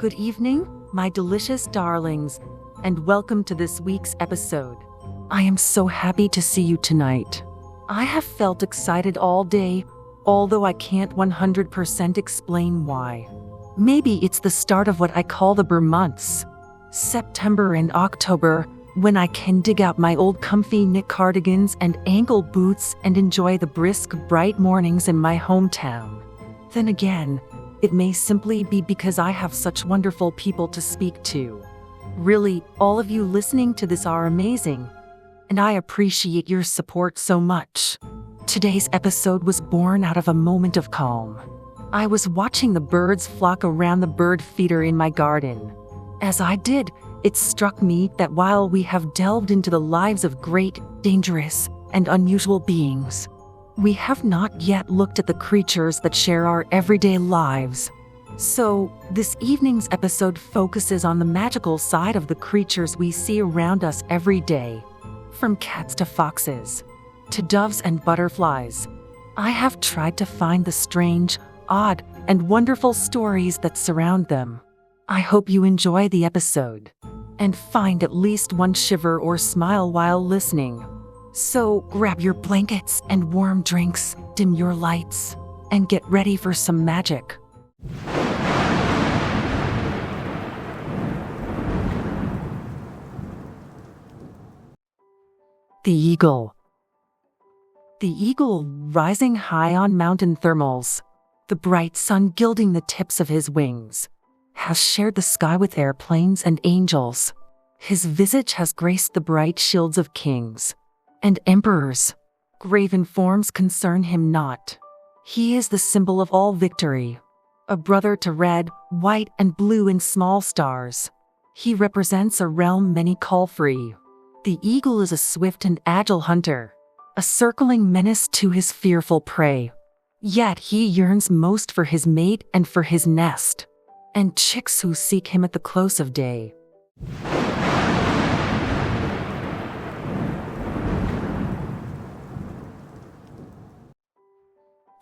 Good evening, my delicious darlings, and welcome to this week's episode. I am so happy to see you tonight. I have felt excited all day, although I can't 100% explain why. Maybe it's the start of what I call the Burr months, September and October, when I can dig out my old comfy knit cardigans and ankle boots and enjoy the brisk, bright mornings in my hometown. Then again, it may simply be because I have such wonderful people to speak to. Really, all of you listening to this are amazing, and I appreciate your support so much. Today's episode was born out of a moment of calm. I was watching the birds flock around the bird feeder in my garden. As I did, it struck me that while we have delved into the lives of great, dangerous, and unusual beings, we have not yet looked at the creatures that share our everyday lives. So, this evening's episode focuses on the magical side of the creatures we see around us every day. From cats to foxes, to doves and butterflies, I have tried to find the strange, odd, and wonderful stories that surround them. I hope you enjoy the episode and find at least one shiver or smile while listening. So grab your blankets and warm drinks, dim your lights, and get ready for some magic. The eagle. The eagle, rising high on mountain thermals, the bright sun gilding the tips of his wings, has shared the sky with airplanes and angels. His visage has graced the bright shields of kings and emperors. Graven forms concern him not. He is the symbol of all victory, a brother to red, white, and blue in small stars. He represents a realm many call free. The eagle is a swift and agile hunter, a circling menace to his fearful prey. Yet he yearns most for his mate and for his nest, and chicks who seek him at the close of day.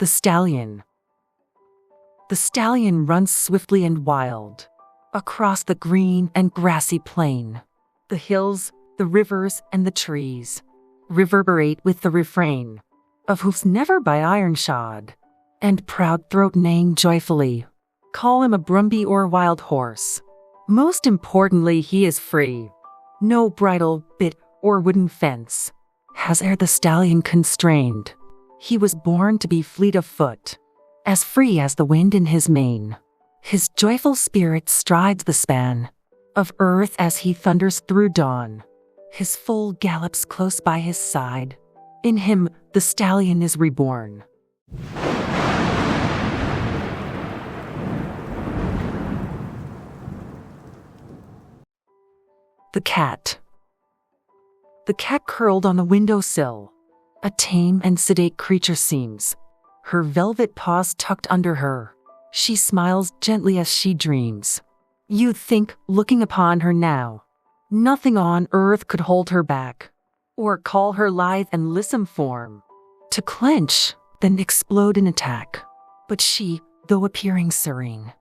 The stallion. The stallion runs swiftly and wild, across the green and grassy plain. The hills, the rivers, and the trees reverberate with the refrain of hoofs never by iron shod, and proud throat neighing joyfully. Call him a brumby or wild horse. Most importantly, he is free. No bridle, bit, or wooden fence has e'er the stallion constrained. He was born to be fleet of foot, as free as the wind in his mane. His joyful spirit strides the span of earth as he thunders through dawn. His foal gallops close by his side. In him, the stallion is reborn. The cat. The cat curled on the windowsill, a tame and sedate creature seems, her velvet paws tucked under her. She smiles gently as she dreams. You'd think, looking upon her now, nothing on earth could hold her back, or call her lithe and lissom form to clench, then explode in attack. But she, though appearing serene,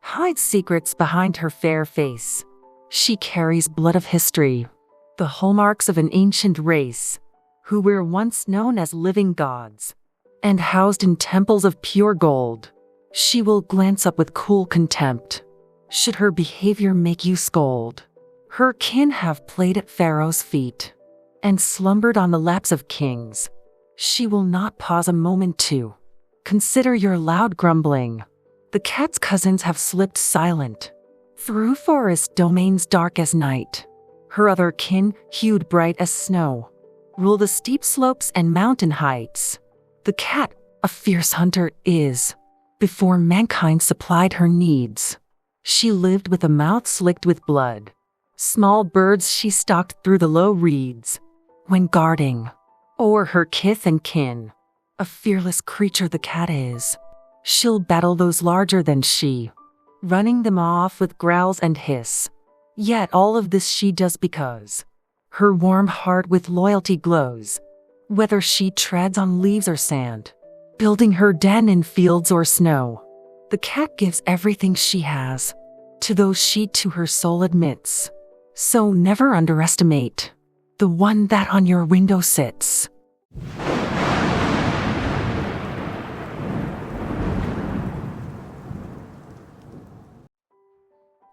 hides secrets behind her fair face. She carries blood of history, the hallmarks of an ancient race, who were once known as living gods, and housed in temples of pure gold. She will glance up with cool contempt, should her behavior make you scold. Her kin have played at Pharaoh's feet, and slumbered on the laps of kings. She will not pause a moment to consider your loud grumbling. The cat's cousins have slipped silent through forest domains dark as night. Her other kin, hued bright as snow, rule the steep slopes and mountain heights. The cat, a fierce hunter, is. Before mankind supplied her needs, she lived with a mouth slicked with blood. Small birds she stalked through the low reeds, when guarding o'er her kith and kin. A fearless creature the cat is. She'll battle those larger than she, running them off with growls and hiss. Yet all of this she does because her warm heart with loyalty glows. Whether she treads on leaves or sand, building her den in fields or snow, the cat gives everything she has to those she to her soul admits. So never underestimate the one that on your window sits.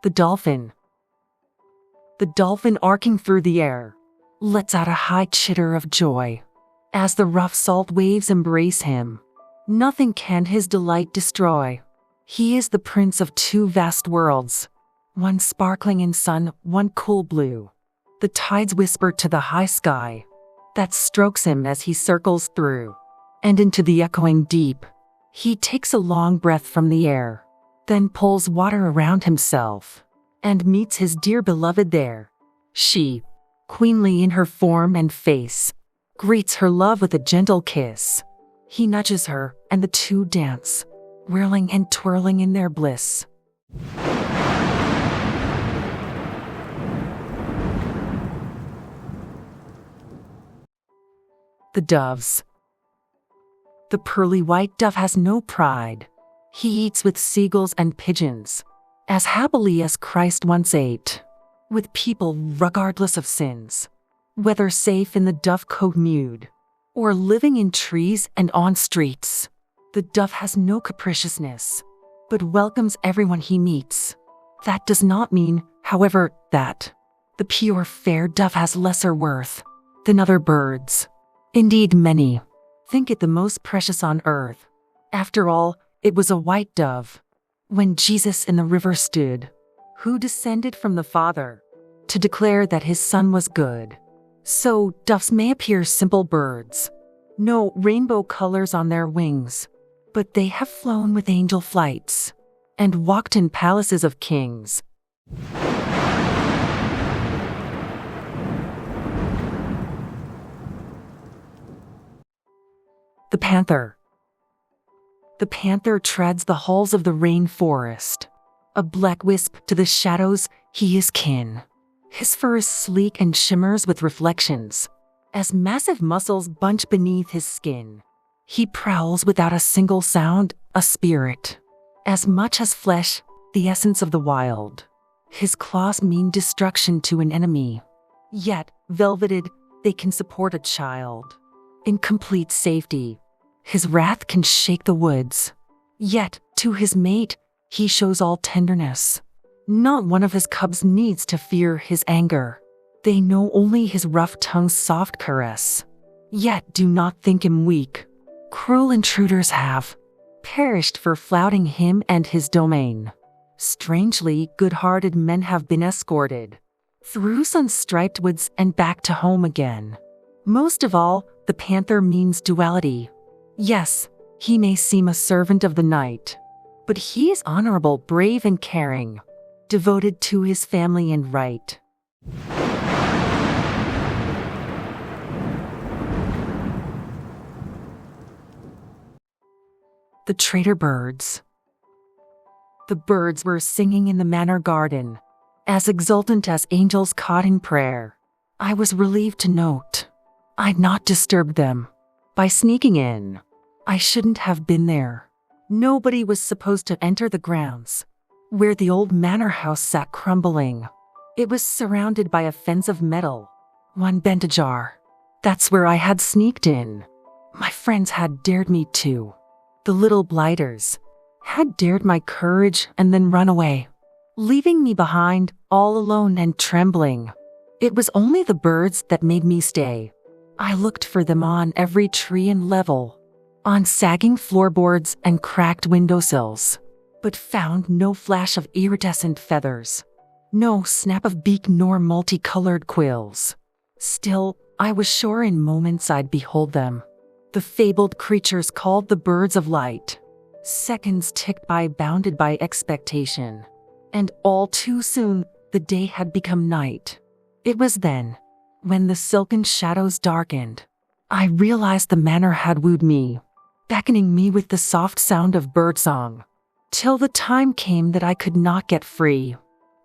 The dolphin. The dolphin, arcing through the air, lets out a high chitter of joy as the rough salt waves embrace him. Nothing can his delight destroy. He is the prince of two vast worlds, one sparkling in sun, one cool blue. The tides whisper to the high sky that strokes him as he circles through, and into the echoing deep. He takes a long breath from the air, then pulls water around himself, and meets his dear beloved there. She, queenly in her form and face, greets her love with a gentle kiss. He nudges her, and the two dance, whirling and twirling in their bliss. The doves. The pearly white dove has no pride. He eats with seagulls and pigeons, as happily as Christ once ate, with people regardless of sins. Whether safe in the dove-cote mead, or living in trees and on streets, the dove has no capriciousness, but welcomes everyone he meets. That does not mean, however, that the pure fair dove has lesser worth than other birds. Indeed, many think it the most precious on earth. After all, it was a white dove, when Jesus in the river stood, who descended from the Father to declare that his Son was good. So, doves may appear simple birds, no rainbow colors on their wings, but they have flown with angel flights and walked in palaces of kings. The panther. The panther treads the halls of the rainforest. A black wisp to the shadows, he is kin. His fur is sleek and shimmers with reflections, as massive muscles bunch beneath his skin. He prowls without a single sound, a spirit, as much as flesh, the essence of the wild. His claws mean destruction to an enemy. Yet, velveted, they can support a child. In complete safety, his wrath can shake the woods. Yet, to his mate, he shows all tenderness. Not one of his cubs needs to fear his anger. They know only his rough tongue's soft caress. Yet do not think him weak. Cruel intruders have perished for flouting him and his domain. Strangely, good-hearted men have been escorted through sun-striped woods and back to home again. Most of all, the panther means duality. Yes, he may seem a servant of the night, but he is honorable, brave, and caring, devoted to his family and right. The traitor birds. The birds were singing in the manor garden, as exultant as angels caught in prayer. I was relieved to note I'd not disturbed them by sneaking in. I shouldn't have been there. Nobody was supposed to enter the grounds where the old manor house sat crumbling. It was surrounded by a fence of metal, one bent ajar. That's where I had sneaked in. My friends had dared me too. The little blighters had dared my courage and then run away, leaving me behind, all alone and trembling. It was only the birds that made me stay. I looked for them on every tree and level, on sagging floorboards and cracked windowsills, but found no flash of iridescent feathers, no snap of beak nor multicolored quills. Still, I was sure in moments I'd behold them. The fabled creatures called the birds of light. Seconds ticked by, bounded by expectation, and all too soon, the day had become night. It was then, when the silken shadows darkened, I realized the manor had wooed me, beckoning me with the soft sound of birdsong, till the time came that I could not get free.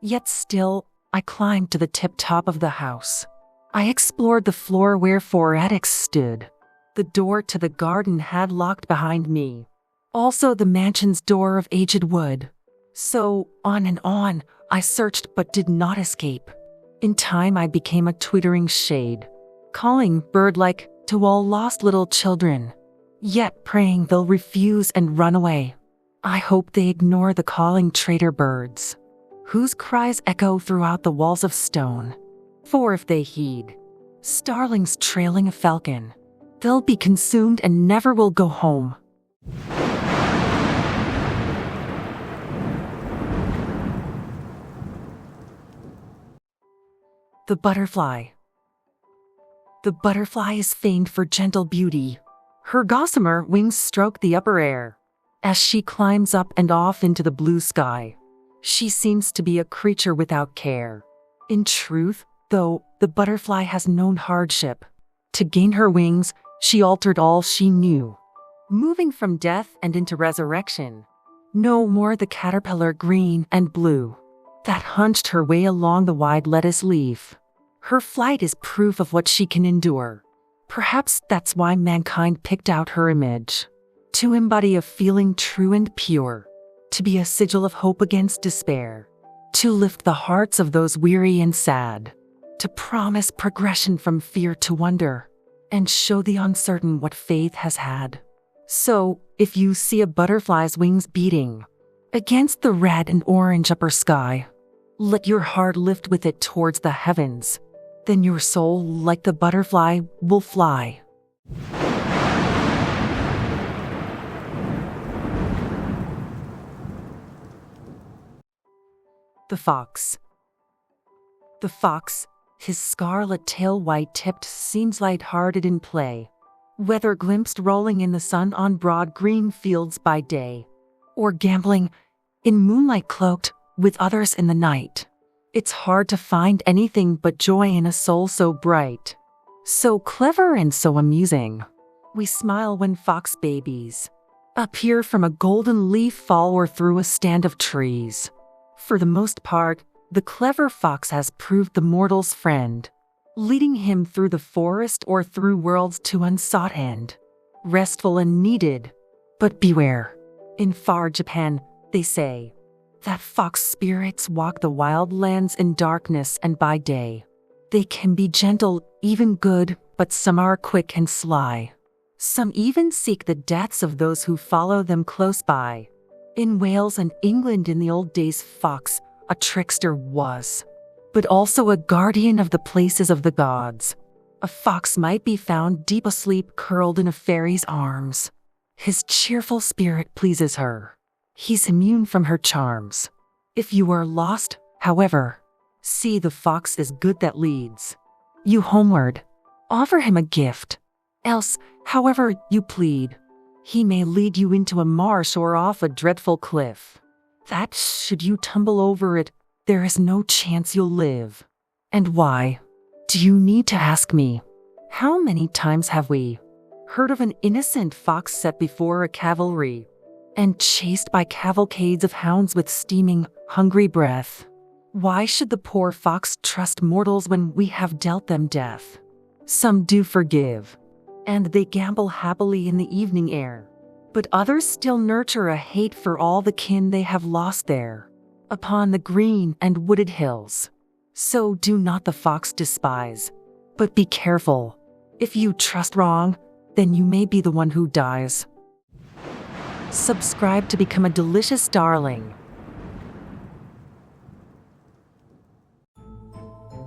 Yet still, I climbed to the tip-top of the house. I explored the floor where 4 attics stood. The door to the garden had locked behind me. Also the mansion's door of aged wood. So, on and on, I searched but did not escape. In time I became a twittering shade, calling bird-like to all lost little children, yet praying they'll refuse and run away. I hope they ignore the calling traitor birds, whose cries echo throughout the walls of stone. For if they heed starlings trailing a falcon, they'll be consumed and never will go home. The butterfly. The butterfly is famed for gentle beauty. Her gossamer wings stroke the upper air as she climbs up and off into the blue sky. She seems to be a creature without care. In truth, though, the butterfly has known hardship. To gain her wings, she altered all she knew, moving from death and into resurrection. No more the caterpillar green and blue that hunched her way along the wide lettuce leaf. Her flight is proof of what she can endure. Perhaps that's why mankind picked out her image. To embody a feeling true and pure. To be a sigil of hope against despair. To lift the hearts of those weary and sad. To promise progression from fear to wonder. And show the uncertain what faith has had. So, if you see a butterfly's wings beating against the red and orange upper sky, let your heart lift with it towards the heavens. Then your soul, like the butterfly, will fly. The fox. The fox, his scarlet tail white-tipped, seems light-hearted in play, whether glimpsed rolling in the sun on broad green fields by day, or gambling in moonlight cloaked with others in the night. It's hard to find anything but joy in a soul so bright, so clever and so amusing. We smile when fox babies appear from a golden leaf fall or through a stand of trees. For the most part, the clever fox has proved the mortal's friend, leading him through the forest or through worlds to unsought end, restful and needed. But beware, in far Japan, they say that fox spirits walk the wild lands in darkness and by day. They can be gentle, even good, but some are quick and sly. Some even seek the deaths of those who follow them close by. In Wales and England in the old days, fox, a trickster was, but also a guardian of the places of the gods. A fox might be found deep asleep, curled in a fairy's arms. His cheerful spirit pleases her. He's immune from her charms. If you are lost, however, see the fox is good that leads you homeward. Offer him a gift. Else, however you plead, he may lead you into a marsh or off a dreadful cliff, that should you tumble over it, there is no chance you'll live. And why? Do you need to ask me? How many times have we heard of an innocent fox set before a cavalry and chased by cavalcades of hounds with steaming, hungry breath? Why should the poor fox trust mortals when we have dealt them death? Some do forgive, and they gambol happily in the evening air. But others still nurture a hate for all the kin they have lost there, upon the green and wooded hills. So do not the fox despise, but be careful. If you trust wrong, then you may be the one who dies. Subscribe to become a delicious darling.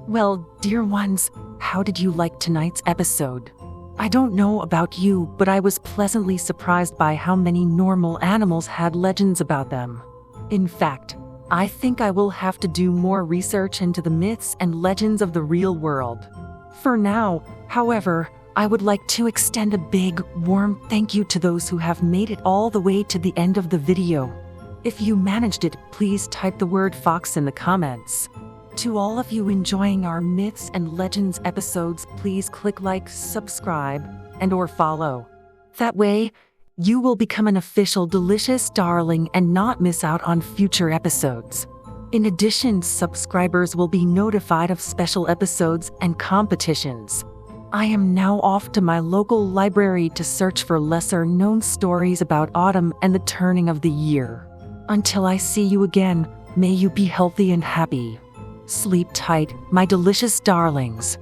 Well, dear ones, how did you like tonight's episode? I don't know about you, but I was pleasantly surprised by how many normal animals had legends about them. In fact, I think I will have to do more research into the myths and legends of the real world. For now, however, I would like to extend a big, warm thank you to those who have made it all the way to the end of the video. If you managed it, please type the word fox in the comments. To all of you enjoying our Myths and Legends episodes, please click like, subscribe, and/or follow. That way, you will become an official delicious darling and not miss out on future episodes. In addition, subscribers will be notified of special episodes and competitions. I am now off to my local library to search for lesser-known stories about autumn and the turning of the year. Until I see you again, may you be healthy and happy. Sleep tight, my delicious darlings.